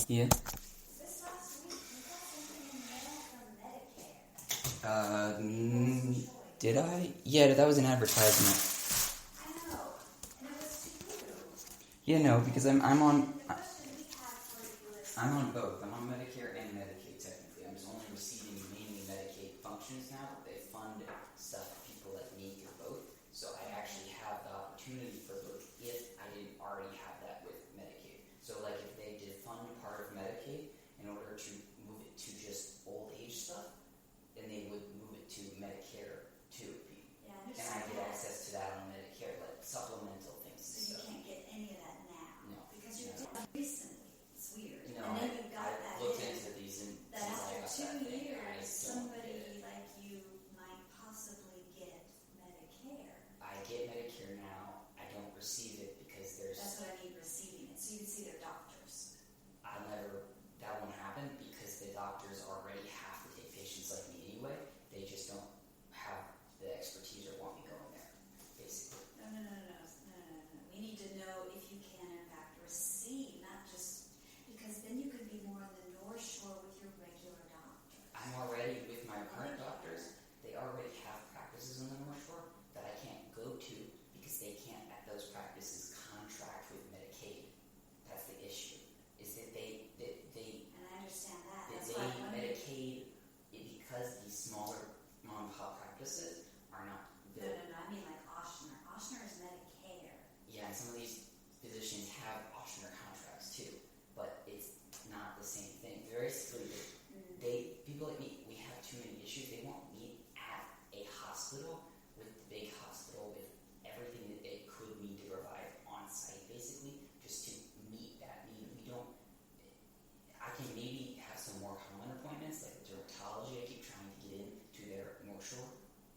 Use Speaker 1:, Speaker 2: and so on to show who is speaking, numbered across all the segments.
Speaker 1: Yeah.
Speaker 2: This last week, you got something in the mail from Medicare.
Speaker 1: Did I? Yeah, that was an advertisement.
Speaker 2: I know, and it was to you.
Speaker 1: Yeah, no, because I'm on.
Speaker 2: And the question we have for you is...
Speaker 1: I'm on both. I'm on Medicare and Medicaid, technically. I'm just only receiving mainly Medicaid functions now. They fund stuff for people like me through both. So I actually have the opportunity for both if I didn't already have that with Medicaid. So like if they did fund part of Medicaid in order to move it to just old age stuff, then they would move it to Medicare too.
Speaker 2: Yeah,
Speaker 1: And I get access to that on Medicare, like supplemental things and
Speaker 2: So you
Speaker 1: stuff.
Speaker 2: can't get any of that now.
Speaker 1: No.
Speaker 2: Because you did recently. It's weird.
Speaker 1: No,
Speaker 2: and then you got
Speaker 1: I
Speaker 2: that
Speaker 1: looked
Speaker 2: hit
Speaker 1: into these and
Speaker 2: that
Speaker 1: since I
Speaker 2: after
Speaker 1: got
Speaker 2: 2
Speaker 1: that thing, I
Speaker 2: years,
Speaker 1: don't
Speaker 2: somebody
Speaker 1: get it.
Speaker 2: like you might possibly get Medicare.
Speaker 1: I get Medicare now. I don't receive it because there's.
Speaker 2: That's what I mean, receiving it. So you can see their doctors.
Speaker 1: That won't happen because the doctors already have to take patients like me anyway. They just don't have the expertise or want me going there, basically.
Speaker 2: No. We need to know if you can, in fact, receive, not just... Because then you could be more on the North Shore with your regular doctor.
Speaker 1: I'm already with my current doctors. They already have practices on the North Shore that I can't go to because they can't, at those practices, contract with Medicaid. That's the issue. Is that they
Speaker 2: And I understand that.
Speaker 1: That
Speaker 2: That's
Speaker 1: they
Speaker 2: why I wondered...
Speaker 1: Medicaid, because these smaller mom and pop practices are not
Speaker 2: No. I mean like Ochsner. Ochsner is Medicare.
Speaker 1: Yeah, and some of these physicians have Ochsner contracts too, but it's not the same thing. Basically, people like me, we have too many issues. They won't meet at a hospital with the big hospital with everything that it could need to provide on site, basically, just to meet that need. We don't. I can maybe have some more common appointments, like dermatology. I keep trying to get into their North Shore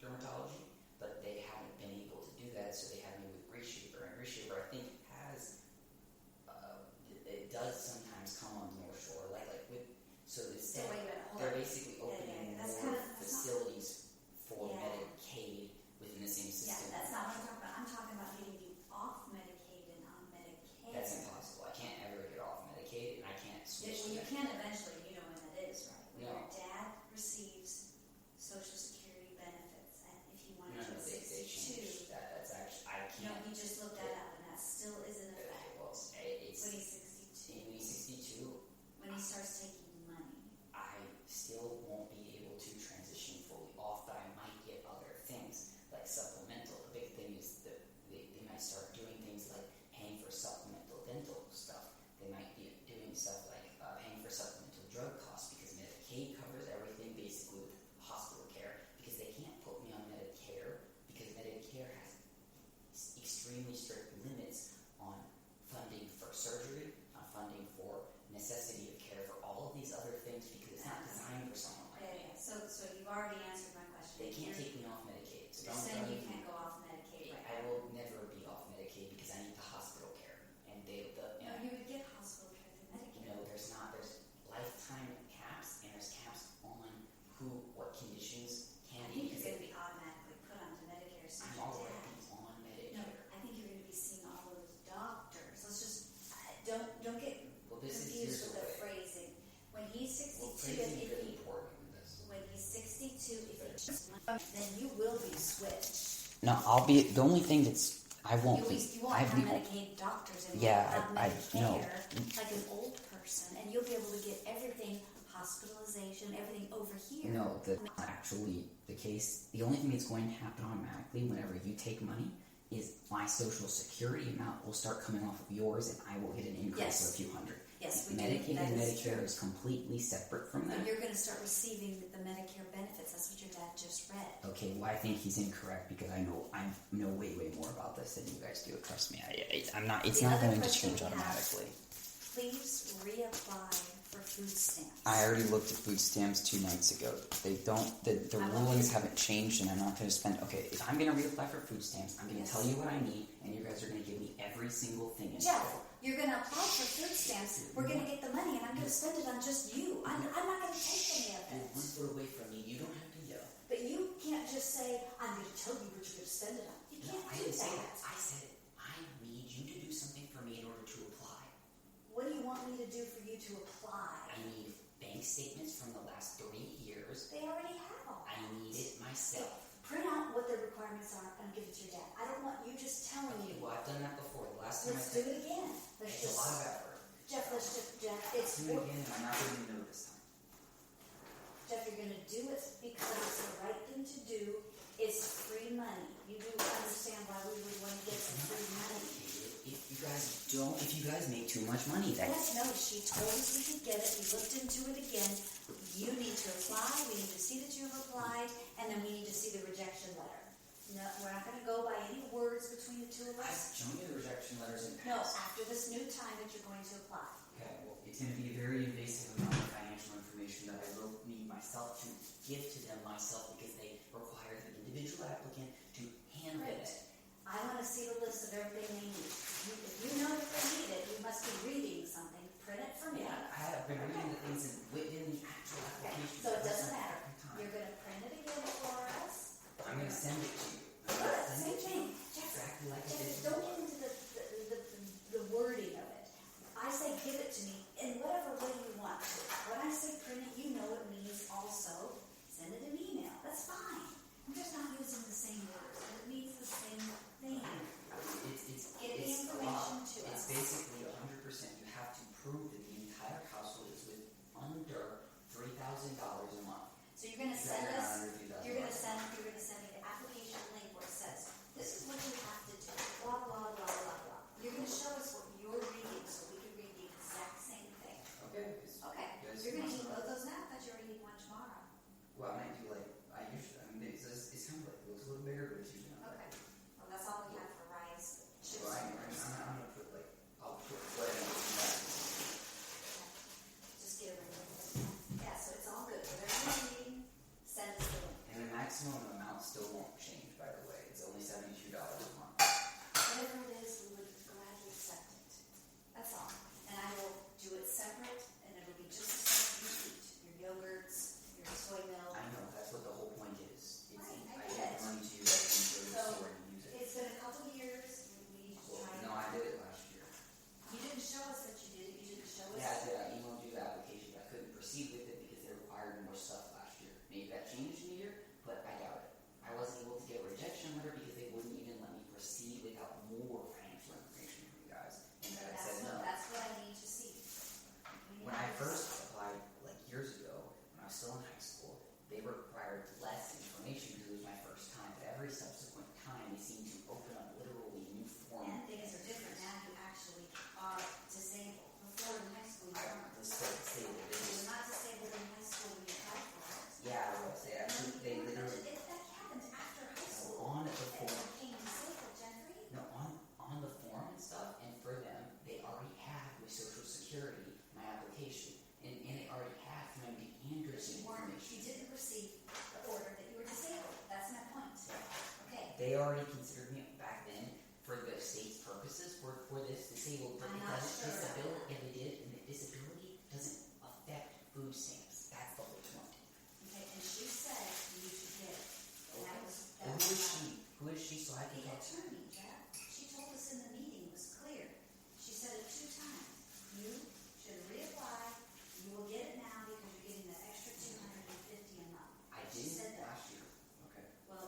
Speaker 1: dermatology, but they haven't been able to do that, so they have me with Reshaper. And Reshaper, I think, has it does sometimes come on the North Shore, so it's
Speaker 2: So wait a minute, hold
Speaker 1: they're
Speaker 2: on.
Speaker 1: basically opening
Speaker 2: That's
Speaker 1: more
Speaker 2: kind of- that's not-
Speaker 1: facilities for
Speaker 2: Yeah.
Speaker 1: Medicaid within the same
Speaker 2: Yeah,
Speaker 1: system.
Speaker 2: that's not what I'm talking about. I'm talking about getting you off Medicaid and on Medicare.
Speaker 1: That's impossible. I can't ever get off Medicaid, and I can't switch to
Speaker 2: You
Speaker 1: Medicaid.
Speaker 2: can eventually, you know when that is, right? When
Speaker 1: No.
Speaker 2: your dad receives Social Security benefits, and if you want
Speaker 1: No,
Speaker 2: to
Speaker 1: they
Speaker 2: get
Speaker 1: changed
Speaker 2: 62,
Speaker 1: that. That's actually I
Speaker 2: no,
Speaker 1: can't.
Speaker 2: he just looked that up, and that still is in effect
Speaker 1: Well, it's
Speaker 2: when he's 62.
Speaker 1: when he's 62.
Speaker 2: When he starts taking money.
Speaker 1: I still won't be able to transition fully off, but I might get other things like supplemental. The big thing is that they might start doing things like paying for supplemental dental stuff. They might be doing stuff like paying for supplemental drug costs because Medicaid covers everything basically with hospital care because they can't put me on Medicare because Medicare has extremely strict limits on funding for surgery, on funding for necessity of care for all of these other things because it's not designed for someone like me.
Speaker 2: Yeah. So you've already answered my question.
Speaker 1: They can't take me off Medicaid. So
Speaker 2: You're
Speaker 1: don't
Speaker 2: saying
Speaker 1: tell
Speaker 2: you
Speaker 1: me
Speaker 2: can't go off Medicaid right
Speaker 1: I
Speaker 2: now.
Speaker 1: will never be off Medicaid because I need the hospital care. And
Speaker 2: No, you would get hospital care through Medicare.
Speaker 1: there's lifetime caps and there's caps on what conditions can
Speaker 2: I
Speaker 1: be.
Speaker 2: think you're going to be automatically put onto Medicare as soon
Speaker 1: I'm
Speaker 2: as you
Speaker 1: already
Speaker 2: dad.
Speaker 1: on Medicare.
Speaker 2: No, I think you're going to be seeing all those doctors. Let's just don't get
Speaker 1: Well, this is
Speaker 2: confused
Speaker 1: here's
Speaker 2: with
Speaker 1: the
Speaker 2: the
Speaker 1: way.
Speaker 2: phrasing. When he's 62,
Speaker 1: Well, phrasing is
Speaker 2: if
Speaker 1: really
Speaker 2: he
Speaker 1: important in this.
Speaker 2: when he's 62, if he just then you will be switched.
Speaker 1: No, I'll be the only thing that's I won't
Speaker 2: You
Speaker 1: be.
Speaker 2: won't
Speaker 1: I
Speaker 2: have
Speaker 1: be.
Speaker 2: Medicaid doctors anymore.
Speaker 1: Yeah,
Speaker 2: You'll have
Speaker 1: I know.
Speaker 2: Medicare, like an old person, and you'll be able to get everything, hospitalization, everything over here.
Speaker 1: No, that's not actually the case. The only thing that's going to happen automatically whenever you take money is my Social Security amount will start coming off of yours, and I will get an increase of a few hundred.
Speaker 2: Yes, we do.
Speaker 1: Medicaid
Speaker 2: That
Speaker 1: and
Speaker 2: is
Speaker 1: Medicare
Speaker 2: true.
Speaker 1: is completely separate from that.
Speaker 2: But you're going to start receiving the Medicare benefits. That's what your dad just read.
Speaker 1: Okay, well, I think he's incorrect because I know way more about this than you guys do. Trust me, I'm not. It's
Speaker 2: The
Speaker 1: not
Speaker 2: other
Speaker 1: going to
Speaker 2: question
Speaker 1: change
Speaker 2: we have-
Speaker 1: automatically.
Speaker 2: Please reapply for food stamps.
Speaker 1: I already looked at food stamps 2 nights ago. They don't. The rulings haven't changed, and I'm not going to spend. Okay, if I'm going to reapply for food stamps, I'm going to tell you what I need, and you guys are going to give me every single thing in
Speaker 2: Jeff,
Speaker 1: full.
Speaker 2: you're going to apply for food stamps. We're going to get the money, and I'm going to spend it on just you. I'm not going to take any of
Speaker 1: You're
Speaker 2: it.
Speaker 1: 1 foot away from me. You don't have to yell.
Speaker 2: But you can't just say, I'm going to tell you what you're going to spend it on. You
Speaker 1: No,
Speaker 2: can't
Speaker 1: I
Speaker 2: do
Speaker 1: didn't say
Speaker 2: that.
Speaker 1: that. I said I need you to do something for me in order to apply.
Speaker 2: What do you want me to do for you to apply?
Speaker 1: I need bank statements from the last 3 years.
Speaker 2: They already have all that.
Speaker 1: I need it myself.
Speaker 2: Print out what the requirements are and give it to your dad. I don't want you just telling
Speaker 1: Okay,
Speaker 2: you.
Speaker 1: well, I've done that before. The last time
Speaker 2: Let's do it again.
Speaker 1: it's a lot of effort.
Speaker 2: Jeff,
Speaker 1: Let's
Speaker 2: it's
Speaker 1: do it again, and I'm not going to know this time.
Speaker 2: Jeff, you're going to do it because it's the right thing to do. It's free money. You do understand why we would want to get some free money.
Speaker 1: If you guys make too much money, then
Speaker 2: Yes, no, she told us we could get it. We looked into it again. You need to apply. We need to see that you have applied, and then we need to see the rejection letter. No, we're not going to go by any words between the two of us.
Speaker 1: show me the rejection letters and
Speaker 2: No,
Speaker 1: pass.
Speaker 2: after this new time that you're going to apply.
Speaker 1: Okay, well, it's going to be a very invasive amount of financial information that I will need myself to give to them myself because they require the individual applicant to handwrite it.
Speaker 2: I want to see the list of everything they need. If you know that they need it, you must be reading something. Print it for me.
Speaker 1: Yeah, I have been reading the things within the actual application.
Speaker 2: So it doesn't matter.
Speaker 1: Time.
Speaker 2: You're going to print it again for us.
Speaker 1: I'm going to send it to you.
Speaker 2: Good, same thing. Jeff,
Speaker 1: Exactly like I did
Speaker 2: Jeff, don't get into the wording of it. I say give it to me in whatever way you want to. When I say print it, you know it means also send it an email. That's fine. I'm just not using the same words, but it means the same thing. Get the
Speaker 1: It's
Speaker 2: information to
Speaker 1: It's
Speaker 2: us.
Speaker 1: basically 100%. You have to prove that the entire household is with under $3,000 a month.
Speaker 2: So you're going to
Speaker 1: You
Speaker 2: send
Speaker 1: guys are
Speaker 2: us.
Speaker 1: under $3,000.
Speaker 2: You're going to send me the application link where it says this is what you have to do. Blah blah blah blah blah. You're going to show us what you're reading so we can read the exact same thing.
Speaker 1: Okay.
Speaker 2: Okay.
Speaker 1: Yes,
Speaker 2: You're going to
Speaker 1: yes.
Speaker 2: eat both those now. I thought you were eating one tomorrow.
Speaker 1: Well, I might do I usually, it's kind of it looks a little bigger, but it's usually not.
Speaker 2: Okay. Well, that's all we have for rice.
Speaker 1: So I'm going to put I'll put what I need back.
Speaker 2: Just get it ready. Yeah. So it's all good. Whatever you're reading, send us the link.
Speaker 1: And the maximum amount still won't change, by the way. It's only $72 a month.
Speaker 2: Whatever it is, we would gladly accept it. That's all. And I will do it separate, and it'll be just the stuff you eat. Your yogurts, your soy milk.
Speaker 1: I know, that's what the whole point is. It's,
Speaker 2: Right, I
Speaker 1: I
Speaker 2: get
Speaker 1: give
Speaker 2: it.
Speaker 1: money to you guys and go to the
Speaker 2: So,
Speaker 1: store and use it.
Speaker 2: It's been a couple of years. We need to
Speaker 1: Well,
Speaker 2: try.
Speaker 1: no, I did it last year.
Speaker 2: You didn't show us that you did it. You didn't show us.
Speaker 1: Yeah, I did. I emailed you the application. I couldn't proceed with it because they required more stuff last year. Maybe that changed in a year, but I doubt it. I wasn't able to get a rejection letter because they wouldn't even let me proceed without more financial information from you guys. And I said no.
Speaker 2: That's what I need to see.
Speaker 1: When I first applied, years ago, when I was still in high school, they required less information because it was my first time. But every subsequent time, they seemed to open up literally new forms.
Speaker 2: And things are different now. You actually are disabled. Before in high school, you
Speaker 1: I
Speaker 2: weren't.
Speaker 1: was still disabled.
Speaker 2: You were not disabled in high school when you applied for it.
Speaker 1: Yeah, I was. They literally
Speaker 2: That happened after high school.
Speaker 1: on the
Speaker 2: That
Speaker 1: form.
Speaker 2: became disabled, Jeffrey.
Speaker 1: No, on the form and stuff, and for them, they already had with Social Security my application, and they already had from MD Anderson
Speaker 2: You
Speaker 1: information.
Speaker 2: didn't receive the order that you were disabled. That's my point. Okay.
Speaker 1: They already considered me back then for the state's purposes for this disabled, but
Speaker 2: I'm
Speaker 1: it
Speaker 2: not
Speaker 1: doesn't
Speaker 2: sure.
Speaker 1: disability. Yeah, they did, and the disability doesn't affect food stamps. That's the whole point.
Speaker 2: Okay, and she said you should get it. And that was
Speaker 1: Who is she? Who is she? So I
Speaker 2: the
Speaker 1: can talk to her.
Speaker 2: attorney, Jeff. She told us in the meeting, it was clear. She said it 2 times. You should reapply. You will get it now because you're getting that extra $250 a month.
Speaker 1: I
Speaker 2: She
Speaker 1: didn't
Speaker 2: said that.
Speaker 1: last year. Okay.
Speaker 2: Well,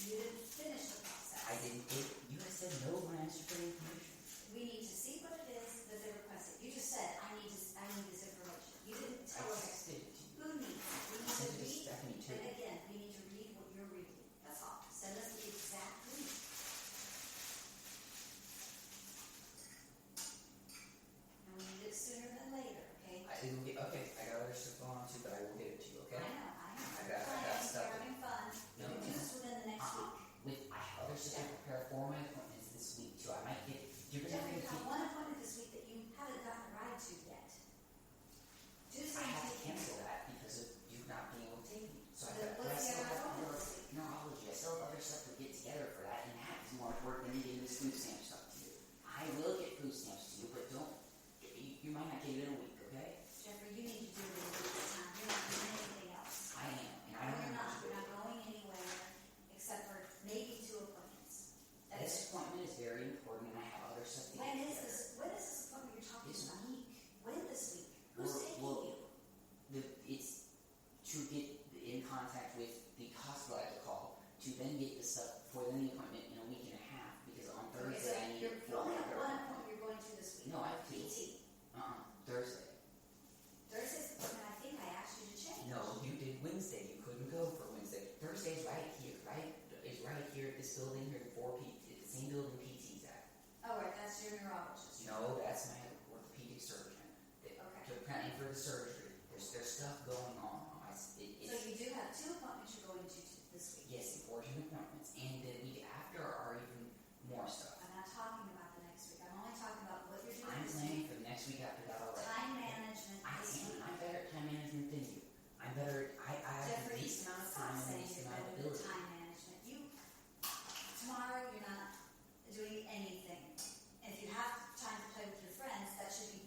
Speaker 2: you didn't finish the process.
Speaker 1: I didn't get. You guys said no when I asked you for the information.
Speaker 2: We need to see what it is that they requested. You just said, I need this information. You didn't
Speaker 1: I
Speaker 2: tell us
Speaker 1: texted it to you.
Speaker 2: who needs it. We
Speaker 1: I
Speaker 2: need to
Speaker 1: sent it to
Speaker 2: read.
Speaker 1: Stephanie too.
Speaker 2: And again, we need to read what you're reading. That's all. Send us the exact link.
Speaker 1: to then get the stuff for the appointment in a week and a half because on
Speaker 2: Okay,
Speaker 1: Thursday
Speaker 2: so
Speaker 1: I need
Speaker 2: you
Speaker 1: it for
Speaker 2: only have
Speaker 1: another
Speaker 2: one
Speaker 1: appointment.
Speaker 2: appointment you're going to this week.
Speaker 1: No, I have two.
Speaker 2: PT.
Speaker 1: Thursday.
Speaker 2: Thursday's appointment, I think I asked you to change.
Speaker 1: No, you did Wednesday. You couldn't go for Wednesday. Thursday's right here, right? It's right here at this building here, the same building PT's at.
Speaker 2: Oh, right, that's your neurologist.
Speaker 1: No, that's my orthopedic surgeon.
Speaker 2: Okay.
Speaker 1: To planning for the surgery. There's stuff going on.
Speaker 2: So you do have two appointments you're going to this week?
Speaker 1: Yes, important appointments. And the week after are even more stuff.
Speaker 2: I'm not talking about the next week. I'm only talking about what you're doing
Speaker 1: I'm
Speaker 2: this
Speaker 1: planning
Speaker 2: week.
Speaker 1: for the next week after that already.
Speaker 2: Time management this week.
Speaker 1: I'm better at time management than you. I'm better. I have the
Speaker 2: Jeffrey,
Speaker 1: least amount of
Speaker 2: stop
Speaker 1: time and the
Speaker 2: saying
Speaker 1: least
Speaker 2: you're
Speaker 1: amount of
Speaker 2: better with
Speaker 1: ability.
Speaker 2: time management. Tomorrow you're not doing anything. And if you have time to play with your friends, that should be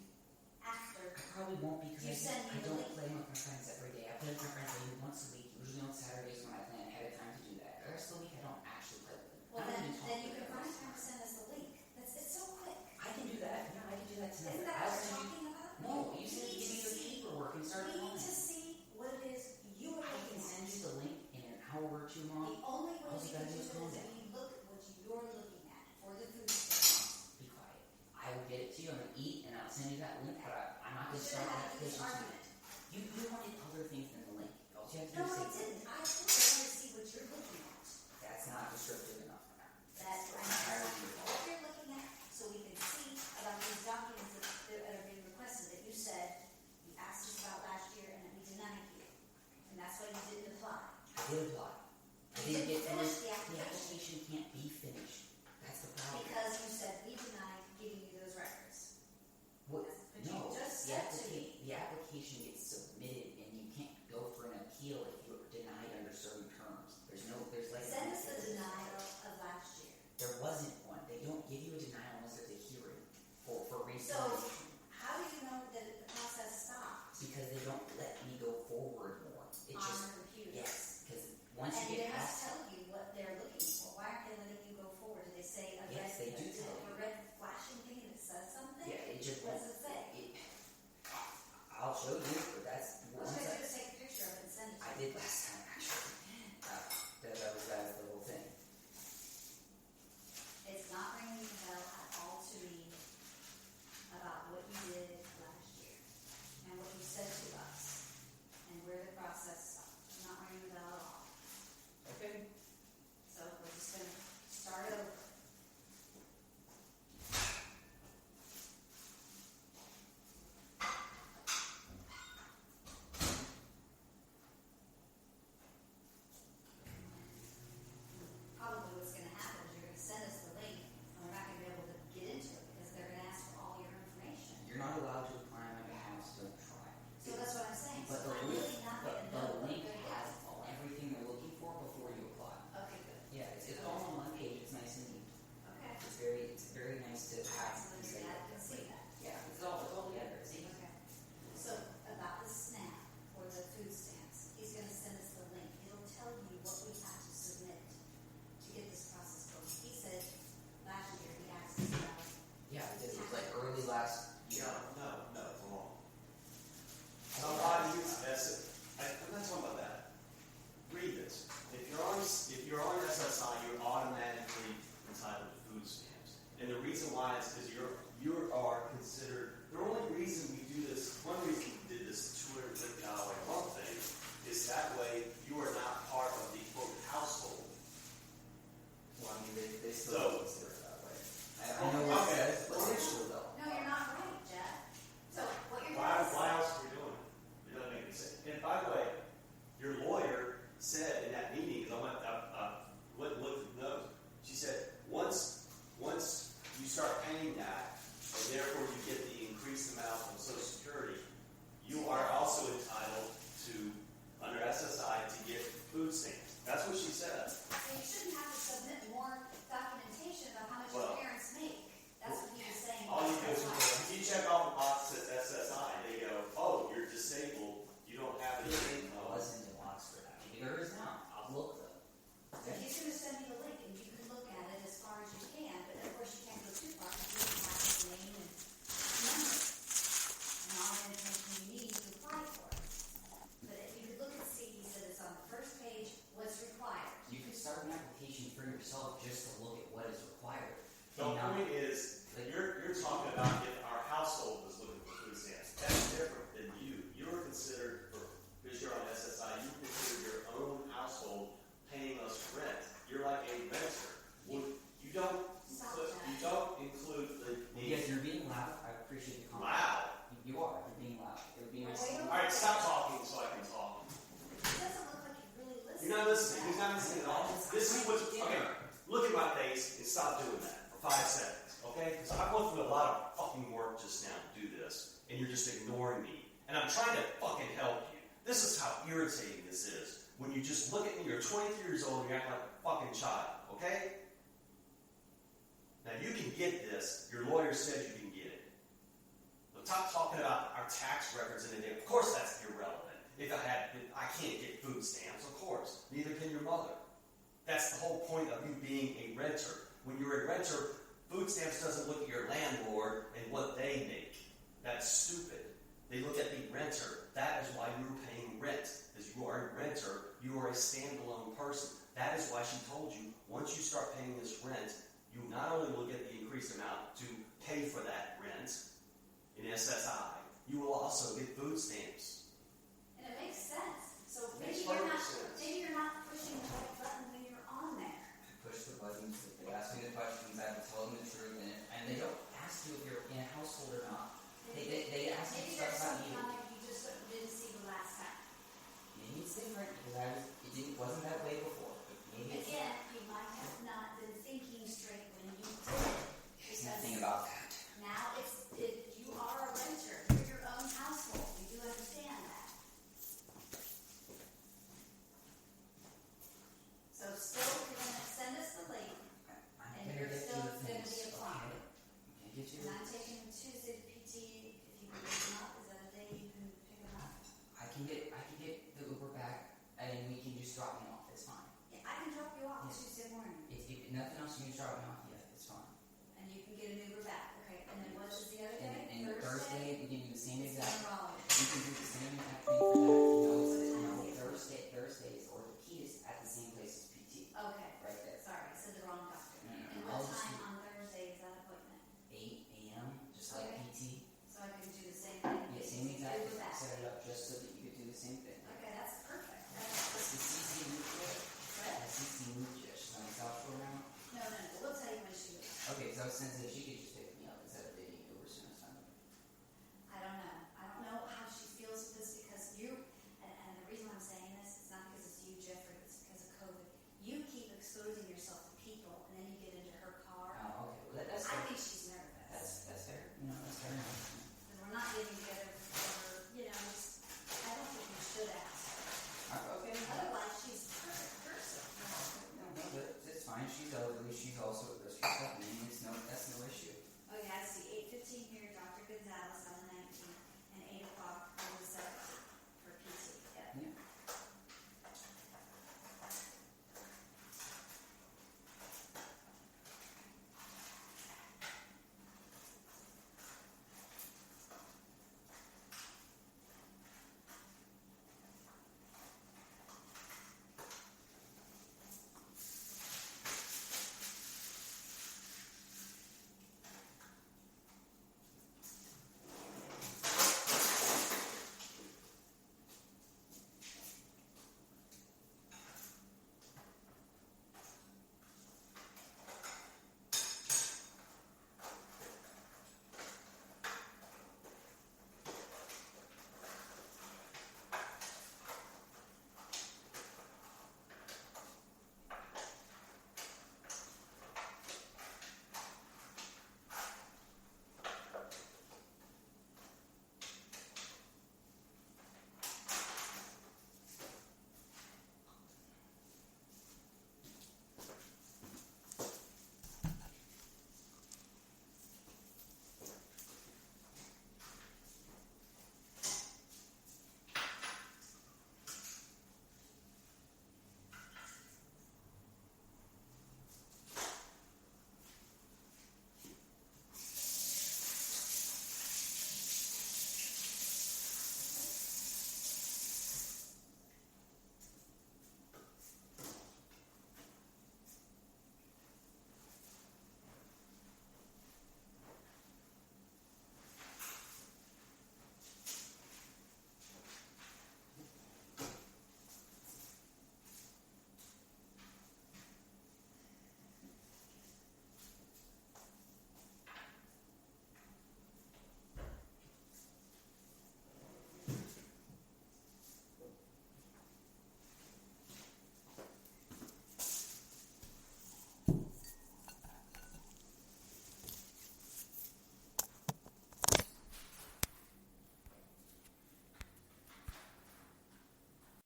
Speaker 2: after.
Speaker 1: I probably won't because
Speaker 2: You send me
Speaker 1: I
Speaker 2: the
Speaker 1: don't
Speaker 2: link.
Speaker 1: play with my friends every day. I play with my friends maybe once a week, usually on Saturdays when I plan ahead of time to do that. The rest of the week I don't actually play with them.
Speaker 2: Well,
Speaker 1: I don't
Speaker 2: then
Speaker 1: even talk
Speaker 2: you
Speaker 1: to
Speaker 2: can
Speaker 1: them.
Speaker 2: find time to send us the link. It's so quick.
Speaker 1: I can do that. Yeah, I can do that tonight.
Speaker 2: Isn't that
Speaker 1: I'll
Speaker 2: what we're
Speaker 1: send you.
Speaker 2: talking about?
Speaker 1: No, you said
Speaker 2: We
Speaker 1: give me
Speaker 2: need
Speaker 1: the
Speaker 2: to see-
Speaker 1: paperwork and start
Speaker 2: We need
Speaker 1: calling.
Speaker 2: to see what it is you are
Speaker 1: I
Speaker 2: looking
Speaker 1: can send
Speaker 2: at.
Speaker 1: you the link in an hour or two
Speaker 2: The
Speaker 1: long.
Speaker 2: only way
Speaker 1: All
Speaker 2: we
Speaker 1: you
Speaker 2: can
Speaker 1: gotta
Speaker 2: do
Speaker 1: do
Speaker 2: it
Speaker 1: is
Speaker 2: is
Speaker 1: calm
Speaker 2: if
Speaker 1: down.
Speaker 2: we look at what you're looking at for the food stamps.
Speaker 1: Be quiet. I will get it to you. I'm gonna eat and I'll send you that link. But I'm not
Speaker 2: We
Speaker 1: gonna
Speaker 2: should
Speaker 1: start
Speaker 2: have
Speaker 1: that
Speaker 2: had this
Speaker 1: application tonight.
Speaker 2: argument.
Speaker 1: You wanted other things than the link. All you have to
Speaker 2: No,
Speaker 1: do
Speaker 2: I
Speaker 1: is say
Speaker 2: didn't. I told you I want to see what you're looking at.
Speaker 1: that's not descriptive enough for now.
Speaker 2: That I know what you're looking at, so we can see about these documents that are being requested that you said you asked us about last year and that we denied you. And that's why you didn't apply.
Speaker 1: I did apply. I
Speaker 2: You
Speaker 1: didn't get
Speaker 2: didn't finish
Speaker 1: through.
Speaker 2: the
Speaker 1: The
Speaker 2: application
Speaker 1: application can't be finished. That's the problem.
Speaker 2: because you said we denied giving you those records.
Speaker 1: What?
Speaker 2: But you
Speaker 1: No.
Speaker 2: just
Speaker 1: The
Speaker 2: said to me.
Speaker 1: the application gets submitted and you can't go for an appeal if you're denied under certain terms. There's like
Speaker 2: Send us the denial of last year.
Speaker 1: There wasn't one. They don't give you a denial unless there's a hearing for
Speaker 2: So,
Speaker 1: reconsideration.
Speaker 2: how do you know that the process stopped
Speaker 1: Because they don't let me go forward more. It
Speaker 2: on
Speaker 1: just
Speaker 2: the computer?
Speaker 1: yes. Because once
Speaker 2: And
Speaker 1: you
Speaker 2: they
Speaker 1: get
Speaker 2: must
Speaker 1: past
Speaker 2: tell you what they're looking for. Why aren't they letting
Speaker 1: yourself just to look at what is required.
Speaker 3: The point is, you're talking about if our household was looking for food stamps. That's different than you. You're considered, because you're on SSI, you consider your own household paying us rent. You're like a renter. You don't include the
Speaker 1: Yes, you're being loud. I appreciate the comment.
Speaker 3: Loud.
Speaker 1: You are. You're being loud. You're being
Speaker 3: All right, stop talking so I can talk.
Speaker 2: It doesn't look like you really listen.
Speaker 3: You're not listening. He's not listening at all. This is what's okay. Look at my face and stop doing that for 5 seconds, okay? Because I went through a lot of fucking work just now to do this, and you're just ignoring me. And I'm trying to fucking help you. This is how irritating this is. When you just look at me, you're 23 years old, and you act like a fucking child, okay? Now you can get this. Your lawyer says you can get it. But stop talking about our tax records and anything. Of course that's irrelevant. If I can't get food stamps, of course. Neither can your mother. That's the whole point of you being a renter. When you're a renter, food stamps doesn't look at your landlord and what they make. That's stupid. They look at the renter. That is why you're paying rent. Because you are a renter, you are a standalone person. That is why she told you, once you start paying this rent, you not only will get the increased amount to pay for that rent in SSI, you will also get food stamps.
Speaker 2: And it makes sense. So
Speaker 3: Makes
Speaker 2: maybe
Speaker 3: sense.
Speaker 2: you're not pushing the right button when you're on there.
Speaker 1: I push the buttons. If they ask me the questions, I have to tell them the truth. And they don't ask you if you're in a household or not. They ask you
Speaker 2: Maybe
Speaker 1: stuff
Speaker 2: there's
Speaker 1: about
Speaker 2: something
Speaker 1: you.
Speaker 2: on there you just didn't see the last time.
Speaker 1: Maybe it's different because wasn't that way before. But maybe it's
Speaker 2: Again, you might have not been thinking straight when you did it.
Speaker 1: There's nothing about that.
Speaker 2: Now you are a renter. You're your own household. You do understand that. So still, you're going to send us the link,
Speaker 1: I'm
Speaker 2: and
Speaker 1: gonna
Speaker 2: you're
Speaker 1: get
Speaker 2: still
Speaker 1: you the
Speaker 2: going to
Speaker 1: things,
Speaker 2: be applying.
Speaker 1: okay? I'm gonna get you
Speaker 2: And
Speaker 1: the
Speaker 2: I'm taking Tuesday to PT. If you can pick them up, is that a day you can pick them up?
Speaker 1: I can get the Uber back and we can just drop me off. It's fine.
Speaker 2: Yeah, I can drop you off
Speaker 1: Yeah.
Speaker 2: Tuesday morning,
Speaker 1: If nothing else, you can drop me off. Yeah, it's fine.
Speaker 2: and you can get an Uber back. Okay. And then what is the other
Speaker 1: And,
Speaker 2: day?
Speaker 1: and Thursday, we can do the same
Speaker 2: It's
Speaker 1: exact.
Speaker 2: neurology.
Speaker 1: We can do the same exact thing for that. Thursdays orthopedist at the same place as PT.
Speaker 2: Okay.
Speaker 1: Right there.
Speaker 2: Sorry, I said the wrong doctor.
Speaker 1: No,
Speaker 2: And
Speaker 1: I'll
Speaker 2: what
Speaker 1: just
Speaker 2: time
Speaker 1: do
Speaker 2: on Thursday is that appointment?
Speaker 1: 8 a.m. just like
Speaker 2: Okay.
Speaker 1: PT.
Speaker 2: So I can do the same thing.
Speaker 1: Yeah, same exact.
Speaker 2: Uber back.
Speaker 1: Set it up just so that you could do the same thing.
Speaker 2: Okay, that's perfect.
Speaker 1: That's the CC Nuclear.
Speaker 2: What?
Speaker 1: That's CC Nuclear. She's on South Shore now.
Speaker 2: No, we'll tell you when she was.
Speaker 1: Okay, because I was sensitive. She could just pick me up instead of dating Uber soon as time.
Speaker 2: I don't know. I don't know how she feels with this because and the reason I'm saying this is not because it's you, Jeffrey, it's because of COVID. You keep exposing yourself to people and then you get into her car.
Speaker 1: Oh, okay. Well, that's
Speaker 2: I
Speaker 1: fair.
Speaker 2: think she's nervous.
Speaker 1: That's fair. That's fair enough.
Speaker 2: Because we're not getting together for, I don't think you should ask her.
Speaker 1: Okay.
Speaker 2: Otherwise, she's a perfect person.
Speaker 1: No, but it's fine. She's elderly. She's also